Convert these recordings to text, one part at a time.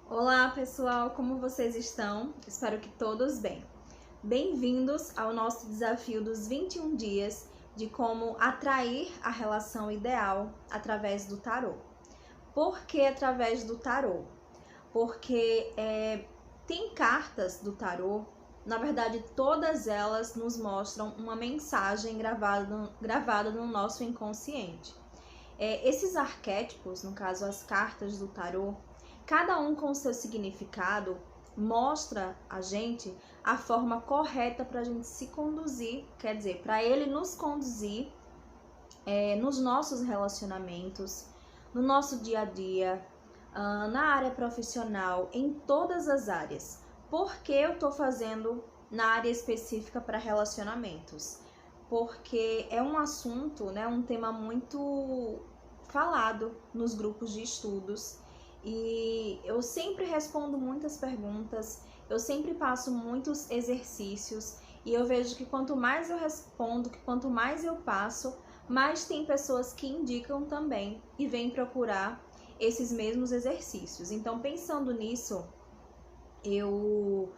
Olá pessoal, como vocês estão? Espero que todos bem. Bem-vindos ao nosso desafio dos 21 dias de como atrair a relação ideal através do tarô. Por que através do tarô? Porque tem cartas do tarô, na verdade todas elas nos mostram uma mensagem gravada no nosso inconsciente. Esses arquétipos, no caso as cartas do tarô, cada um com seu significado, mostra a gente a forma correta para a gente se conduzir, quer dizer, para ele nos conduzir nos nossos relacionamentos, no nosso dia a dia, na área profissional, em todas as áreas. Por que eu estou fazendo na área específica para relacionamentos? Porque é um assunto, né, um tema muito falado nos grupos de estudos e eu sempre respondo muitas perguntas, eu sempre passo muitos exercícios e eu vejo que quanto mais eu respondo, que quanto mais eu passo, mais tem pessoas que indicam também e vêm procurar esses mesmos exercícios. Então, pensando nisso, eu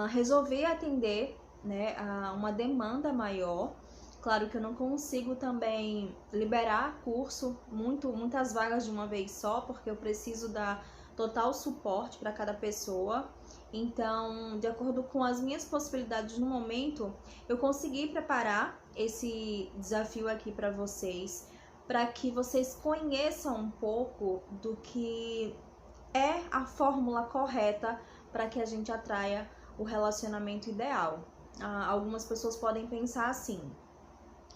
resolvi atender, né, a uma demanda maior. Claro que eu não consigo também liberar curso, muitas vagas de uma vez só, porque eu preciso dar total suporte para cada pessoa. Então, de acordo com as minhas possibilidades no momento, eu consegui preparar esse desafio aqui para que vocês conheçam um pouco do que é a fórmula correta para que a gente atraia o relacionamento ideal. Algumas pessoas podem pensar assim,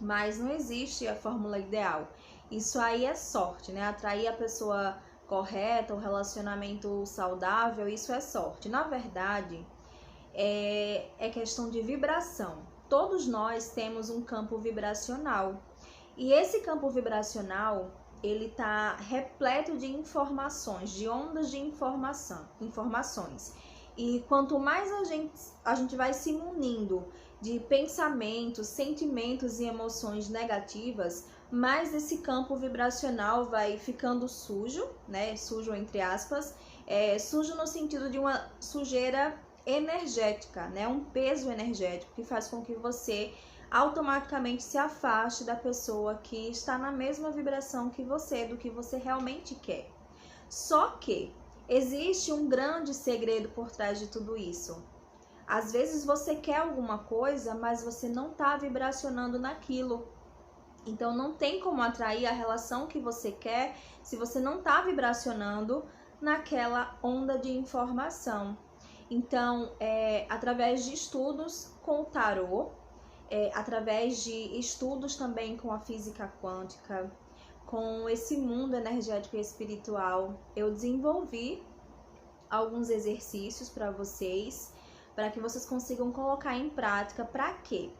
mas não existe a fórmula ideal. Isso aí é sorte, né? Atrair a pessoa correta, o relacionamento saudável, isso é sorte. Na verdade, é questão de vibração. Todos nós temos um campo vibracional. E esse campo vibracional, ele está repleto de informações, de ondas de informações. E quanto mais a gente vai se munindo de pensamentos, sentimentos e emoções negativas, mais esse campo vibracional vai ficando sujo, né? Sujo entre aspas, sujo no sentido de uma sujeira energética, né? Um peso energético que faz com que você automaticamente se afaste da pessoa que está na mesma vibração que você, do que você realmente quer. Só que existe um grande segredo por trás de tudo isso. Às vezes você quer alguma coisa, mas você não está vibracionando naquilo. Então não tem como atrair a relação que você quer se você não está vibracionando naquela onda de informação. Então, através de estudos com o tarô, através de estudos também com a física quântica, com esse mundo energético e espiritual, eu desenvolvi alguns exercícios para que vocês consigam colocar em prática. Para quê?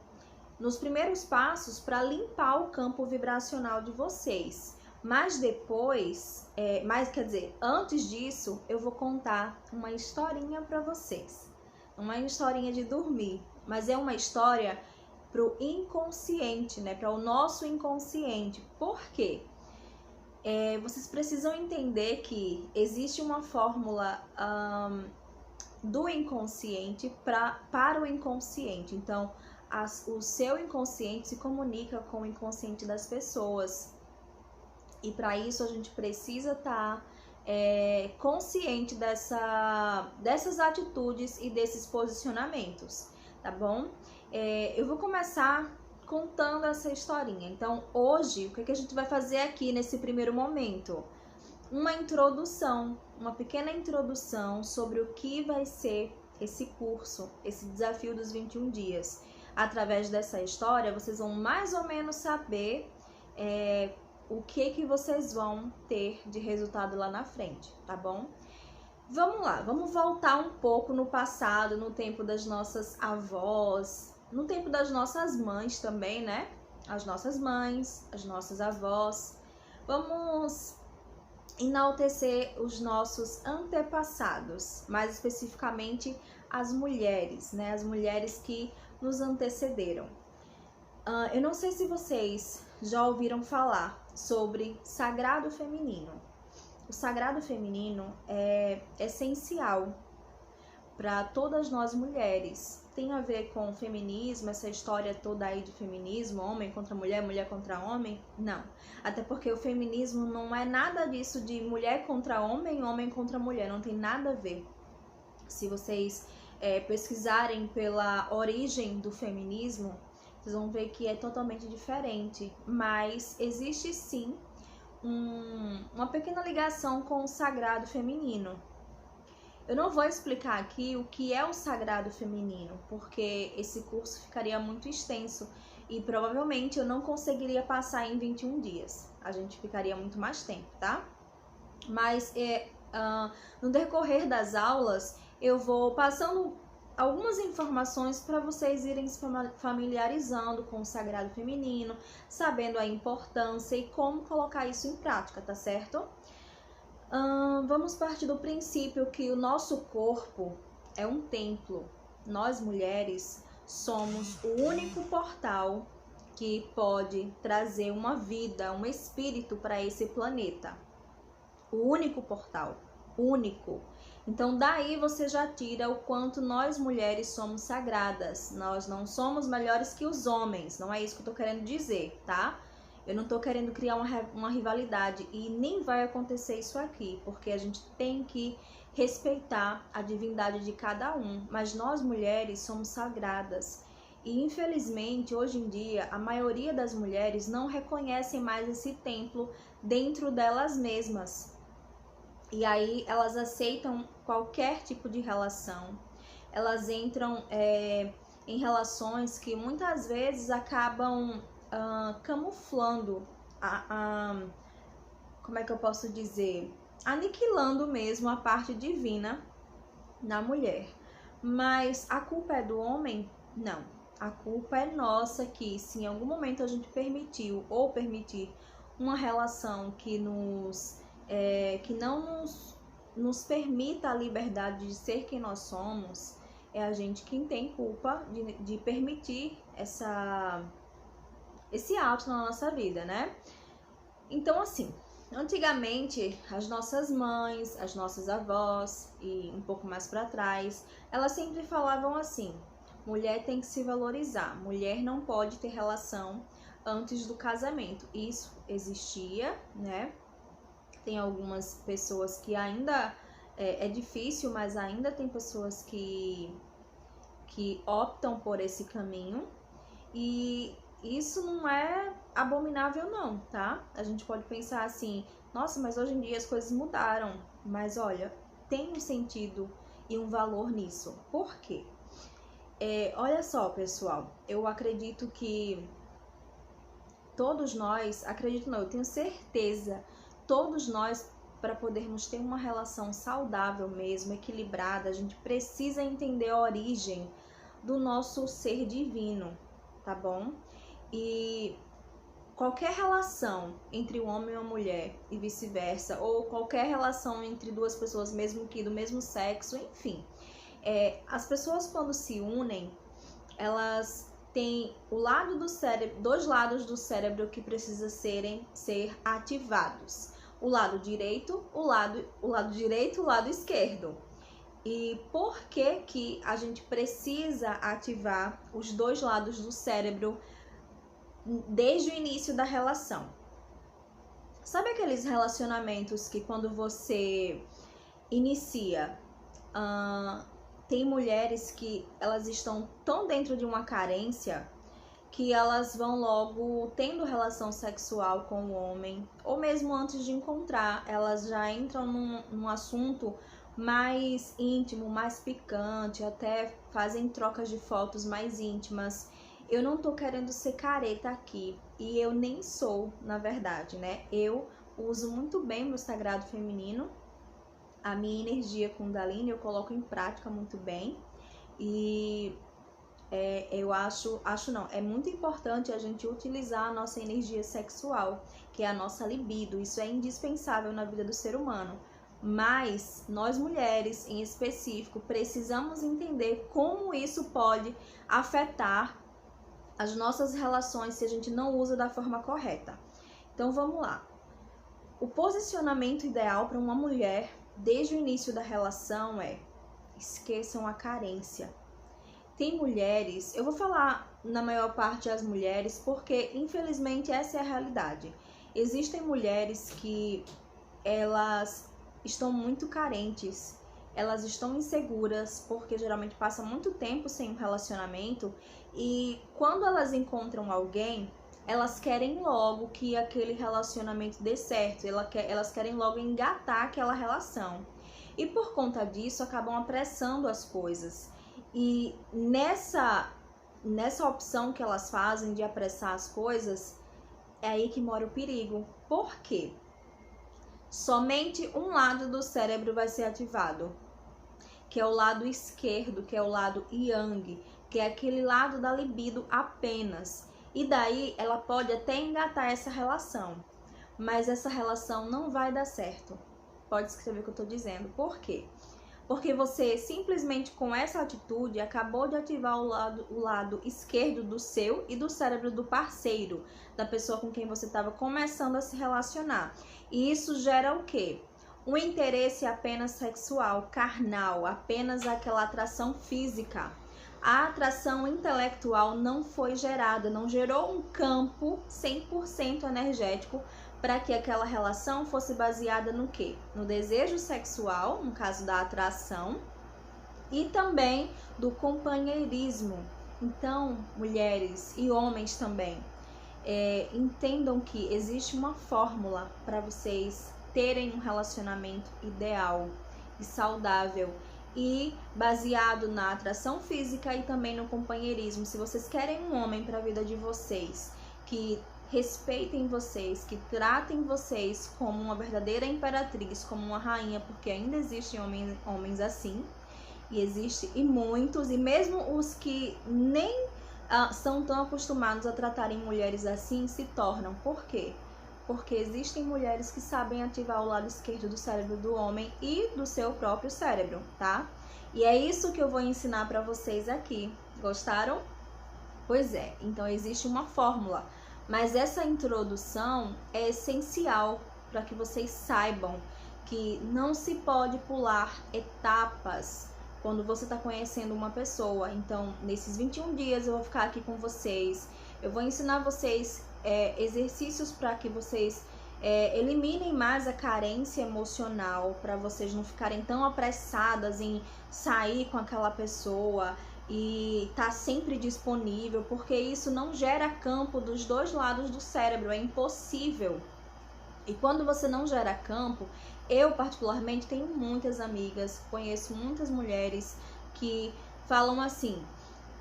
Nos primeiros passos, para limpar o campo vibracional de vocês. Mas depois, antes disso, eu vou contar uma historinha para vocês. Uma historinha de dormir, mas é uma história para o inconsciente, né? Para o nosso inconsciente. Por quê? Vocês precisam entender que existe uma fórmula do inconsciente para o inconsciente. Então, o seu inconsciente se comunica com o inconsciente das pessoas. E para isso a gente precisa estar consciente dessas atitudes e desses posicionamentos, tá bom? Eu vou começar contando essa historinha. Então, hoje, o que a gente vai fazer aqui nesse primeiro momento? Uma introdução, uma pequena introdução sobre o que vai ser esse curso, esse desafio dos 21 dias. Através dessa história, vocês vão mais ou menos saber o que vocês vão ter de resultado lá na frente, tá bom? Vamos lá, vamos voltar um pouco no passado, no tempo das nossas avós, no tempo das nossas mães também, né? As nossas mães, as nossas avós. Vamos enaltecer os nossos antepassados, mais especificamente as mulheres, né? As mulheres que nos antecederam. Eu não sei se vocês já ouviram falar sobre sagrado feminino. o sagrado feminino é essencial para todas nós mulheres. Tem a ver com o feminismo, essa história toda aí de feminismo, homem contra mulher, mulher contra homem? Não. Até porque o feminismo não é nada disso de mulher contra homem, homem contra mulher, não tem nada a ver. Se vocês pesquisarem pela origem do feminismo, vocês vão ver que é totalmente diferente, mas existe sim uma pequena ligação com o sagrado feminino. Eu não vou explicar aqui o que é o sagrado feminino, porque esse curso ficaria muito extenso e provavelmente eu não conseguiria passar em 21 dias. A gente ficaria muito mais tempo, tá? Mas no decorrer das aulas eu vou passando algumas informações para vocês irem se familiarizando com o sagrado feminino, sabendo a importância e como colocar isso em prática, tá certo? Vamos partir do princípio que o nosso corpo é um templo. Nós mulheres somos o único portal que pode trazer uma vida, um espírito para esse planeta. O único portal, único. Então daí você já tira o quanto nós mulheres somos sagradas. Nós não somos melhores que os homens, não é isso que eu tô querendo dizer, tá? Eu não tô querendo criar uma rivalidade e nem vai acontecer isso aqui, porque a gente tem que respeitar a divindade de cada um, mas nós mulheres somos sagradas. E infelizmente, hoje em dia, a maioria das mulheres não reconhecem mais esse templo dentro delas mesmas. E aí elas aceitam qualquer tipo de relação. Elas entram em relações que muitas vezes acabam camuflando, como é que eu posso dizer? Aniquilando mesmo a parte divina na mulher. Mas a culpa é do homem? Não. A culpa é nossa que, se em algum momento a gente permitiu ou permitir uma relação que que não nos permita a liberdade de ser quem nós somos, é a gente quem tem culpa de permitir esse ato na nossa vida, né? Então, assim, antigamente, as nossas mães, as nossas avós e um pouco mais para trás, elas sempre falavam assim: mulher tem que se valorizar, mulher não pode ter relação antes do casamento. Isso existia, né? Tem algumas pessoas que ainda é difícil, mas ainda tem pessoas que optam por esse caminho. E isso não é abominável não, tá? A gente pode pensar assim: nossa, mas hoje em dia as coisas mudaram. Mas olha, tem um sentido e um valor nisso. Por quê? Olha só, pessoal, eu acredito que todos nós, acredito não, eu tenho certeza, todos nós, para podermos ter uma relação saudável mesmo, equilibrada, a gente precisa entender a origem do nosso ser divino, tá bom? E qualquer relação entre um homem e uma mulher e vice-versa, ou qualquer relação entre duas pessoas, mesmo que do mesmo sexo, enfim, as pessoas quando se unem, elas têm dois lados do cérebro que precisam ser ativados. O lado direito, o lado esquerdo. E por que a gente precisa ativar os dois lados do cérebro desde o início da relação? Sabe aqueles relacionamentos que quando você inicia, tem mulheres que elas estão tão dentro de uma carência que elas vão logo tendo relação sexual com o homem, ou mesmo antes de encontrar, elas já entram num assunto mais íntimo, mais picante, até fazem trocas de fotos mais íntimas. Eu não tô querendo ser careta aqui, e eu nem sou, na verdade, né? Eu uso muito bem meu sagrado feminino, a minha energia Kundalini eu coloco em prática muito bem, e eu acho não, é muito importante a gente utilizar a nossa energia sexual, que é a nossa libido. Isso é indispensável na vida do ser humano. Mas nós mulheres, em específico, precisamos entender como isso pode afetar as nossas relações se a gente não usa da forma correta. Então vamos lá. O posicionamento ideal para uma mulher desde o início da relação é: esqueçam a carência. Tem mulheres, eu vou falar na maior parte as mulheres, porque infelizmente essa é a realidade. Existem mulheres que elas estão muito carentes, elas estão inseguras, porque geralmente passam muito tempo sem um relacionamento, e quando elas encontram alguém, elas querem logo que aquele relacionamento dê certo, elas querem logo engatar aquela relação. E por conta disso, acabam apressando as coisas. E nessa opção que elas fazem de apressar as coisas, é aí que mora o perigo. Por quê? Somente um lado do cérebro vai ser ativado, que é o lado esquerdo, que é o lado yang, que é aquele lado da libido apenas. E daí ela pode até engatar essa relação, mas essa relação não vai dar certo. Pode escrever o que eu tô dizendo. Por quê? Porque você simplesmente com essa atitude acabou de ativar o lado esquerdo do seu e do cérebro do parceiro, da pessoa com quem você estava começando a se relacionar. E isso gera o quê? Um interesse apenas sexual, carnal, apenas aquela atração física. A atração intelectual não foi gerada, não gerou um campo 100% energético para que aquela relação fosse baseada no quê? No desejo sexual, no caso da atração, e também do companheirismo. Então, mulheres e homens também, entendam que existe uma fórmula para vocês terem um relacionamento ideal e saudável e baseado na atração física e também no companheirismo. Se vocês querem um homem para a vida de vocês, que respeitem vocês, que tratem vocês como uma verdadeira imperatriz, como uma rainha, porque ainda existem homens assim, e muitos, e mesmo os que nem são tão acostumados a tratarem mulheres assim, se tornam. Por quê? Porque existem mulheres que sabem ativar o lado esquerdo do cérebro do homem e do seu próprio cérebro, tá? E é isso que eu vou ensinar para vocês aqui. Gostaram? Pois é, então existe uma fórmula, mas essa introdução é essencial para que vocês saibam que não se pode pular etapas quando você está conhecendo uma pessoa. Então, nesses 21 dias eu vou ficar aqui com vocês, eu vou ensinar vocês exercícios para que vocês eliminem mais a carência emocional, para vocês não ficarem tão apressadas em sair com aquela pessoa e tá sempre disponível, porque isso não gera campo dos dois lados do cérebro, é impossível. E quando você não gera campo, eu particularmente tenho muitas amigas, conheço muitas mulheres que falam assim: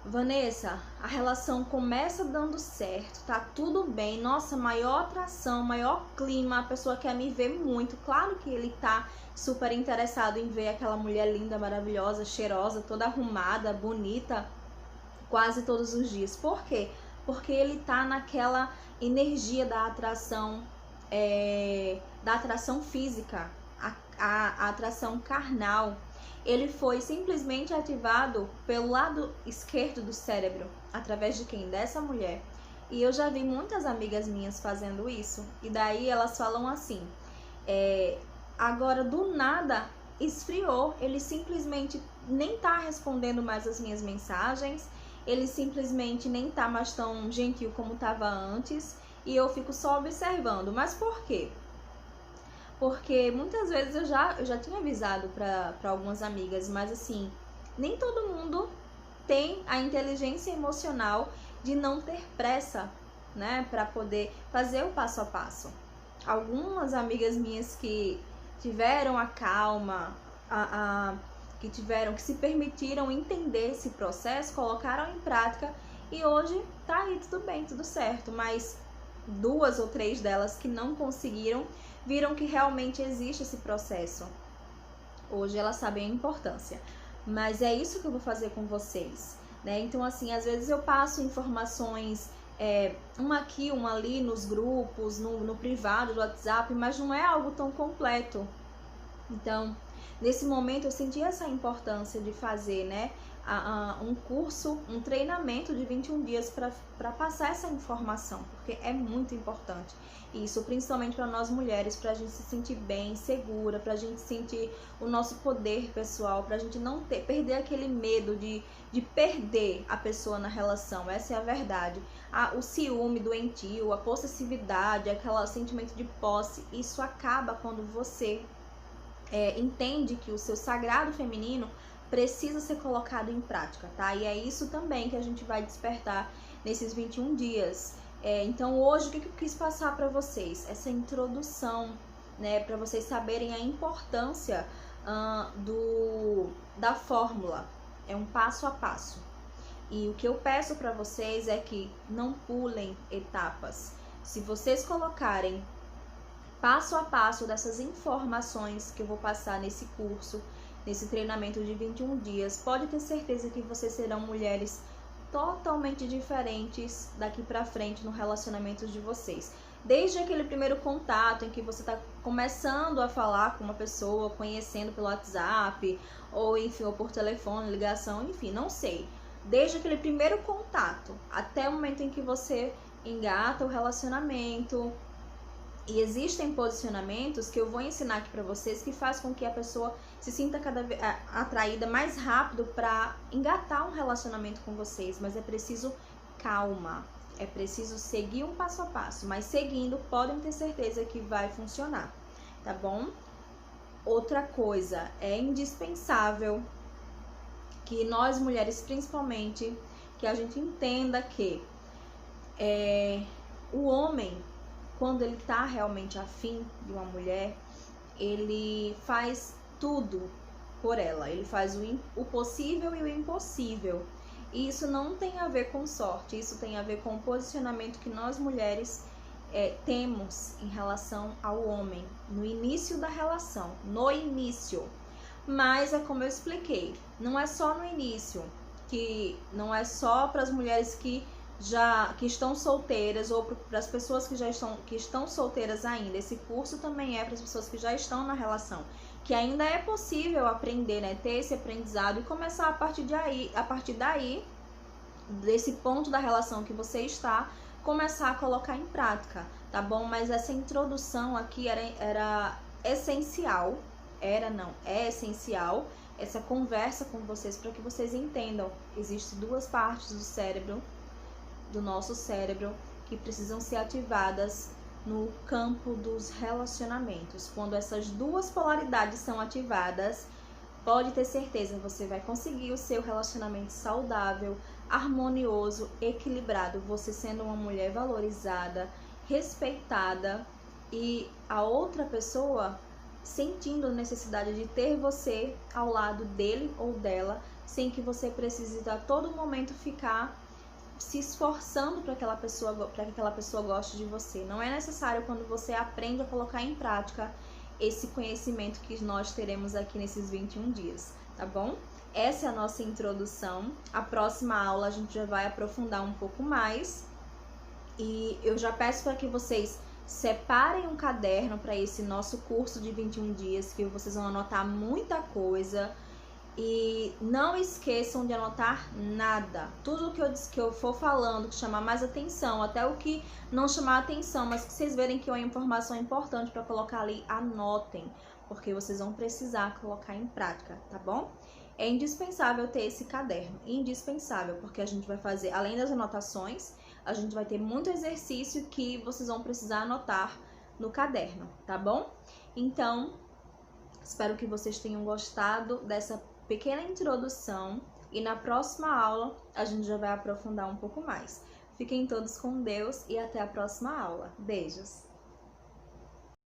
Vanessa, a relação começa dando certo, tá tudo bem, nossa, maior atração, maior clima, a pessoa quer me ver muito, claro que ele tá super interessado em ver aquela mulher linda, maravilhosa, cheirosa, toda arrumada, bonita, quase todos os dias. Por quê? Porque ele tá naquela energia da atração física, a atração carnal. Ele foi simplesmente ativado pelo lado esquerdo do cérebro, através de quem? Dessa mulher. E eu já vi muitas amigas minhas fazendo isso, e daí elas falam assim, agora do nada esfriou, ele simplesmente nem tá respondendo mais as minhas mensagens, ele simplesmente nem tá mais tão gentil como tava antes, e eu fico só observando. Mas por quê? Porque muitas vezes eu já tinha avisado para algumas amigas, mas assim, nem todo mundo tem a inteligência emocional de não ter pressa, né, para poder fazer o passo a passo. Algumas amigas minhas que tiveram a calma, que se permitiram entender esse processo, colocaram em prática e hoje tá aí tudo bem, tudo certo, mas 2 ou 3 delas que não conseguiram, viram que realmente existe esse processo. Hoje elas sabem a importância. Mas é isso que eu vou fazer com vocês, né? Então, assim, às vezes eu passo informações, uma aqui, uma ali, nos grupos, no privado do WhatsApp, mas não é algo tão completo. Então, nesse momento eu senti essa importância de fazer, né? um curso, um treinamento de 21 dias para passar essa informação, porque é muito importante isso, principalmente para nós mulheres, para a gente se sentir bem, segura, para a gente sentir o nosso poder pessoal, para a gente não perder aquele medo de perder a pessoa na relação. Essa é a verdade. O ciúme doentio, a possessividade, aquele sentimento de posse, isso acaba quando você entende que o seu sagrado feminino precisa ser colocado em prática, tá? E é isso também que a gente vai despertar nesses 21 dias. Então hoje o que eu quis passar para vocês? Essa introdução, né? Para vocês saberem a importância da fórmula. É um passo a passo. E o que eu peço para vocês é que não pulem etapas. Se vocês colocarem passo a passo dessas informações que eu vou passar nesse curso, nesse treinamento de 21 dias, pode ter certeza que vocês serão mulheres totalmente diferentes daqui pra frente no relacionamento de vocês. Desde aquele primeiro contato em que você tá começando a falar com uma pessoa, conhecendo pelo WhatsApp, ou enfim, ou por telefone, ligação, enfim, não sei. Desde aquele primeiro contato até o momento em que você engata o relacionamento. E existem posicionamentos que eu vou ensinar aqui pra vocês que faz com que a pessoa se sinta cada vez atraída mais rápido para engatar um relacionamento com vocês. Mas é preciso calma, é preciso seguir um passo a passo. Mas seguindo, podem ter certeza que vai funcionar, tá bom? Outra coisa, é indispensável que nós mulheres, principalmente, que a gente entenda que o homem, quando ele tá realmente afim de uma mulher, ele faz tudo por ela. Ele faz o possível e o impossível. E isso não tem a ver com sorte, isso tem a ver com o posicionamento que nós mulheres temos em relação ao homem, no início da relação, no início. Mas é como eu expliquei, não é só no início, que não é só para as mulheres que estão solteiras ou para as pessoas que estão solteiras ainda. Esse curso também é para as pessoas que já estão na relação, que ainda é possível aprender, né, ter esse aprendizado e começar a partir daí, desse ponto da relação que você está, começar a colocar em prática, tá bom? Mas essa introdução aqui era essencial, é essencial essa conversa com vocês para que vocês entendam. Existem duas partes do nosso cérebro que precisam ser ativadas no campo dos relacionamentos. Quando essas duas polaridades são ativadas, pode ter certeza que você vai conseguir o seu relacionamento saudável, harmonioso, equilibrado, você sendo uma mulher valorizada, respeitada e a outra pessoa sentindo a necessidade de ter você ao lado dele ou dela, sem que você precise a todo momento ficar se esforçando para que aquela pessoa goste de você. Não é necessário quando você aprende a colocar em prática esse conhecimento que nós teremos aqui nesses 21 dias, tá bom? Essa é a nossa introdução. A próxima aula a gente já vai aprofundar um pouco mais. E eu já peço para que vocês separem um caderno para esse nosso curso de 21 dias, que vocês vão anotar muita coisa. E não esqueçam de anotar nada. Tudo que eu for falando, que chamar mais atenção, até o que não chamar atenção, mas que vocês verem que é uma informação importante para colocar ali, anotem, porque vocês vão precisar colocar em prática, tá bom? É indispensável ter esse caderno, indispensável, porque a gente vai fazer, além das anotações, a gente vai ter muito exercício que vocês vão precisar anotar no caderno, tá bom? Então, espero que vocês tenham gostado dessa pequena introdução e na próxima aula a gente já vai aprofundar um pouco mais. Fiquem todos com Deus e até a próxima aula. Beijos!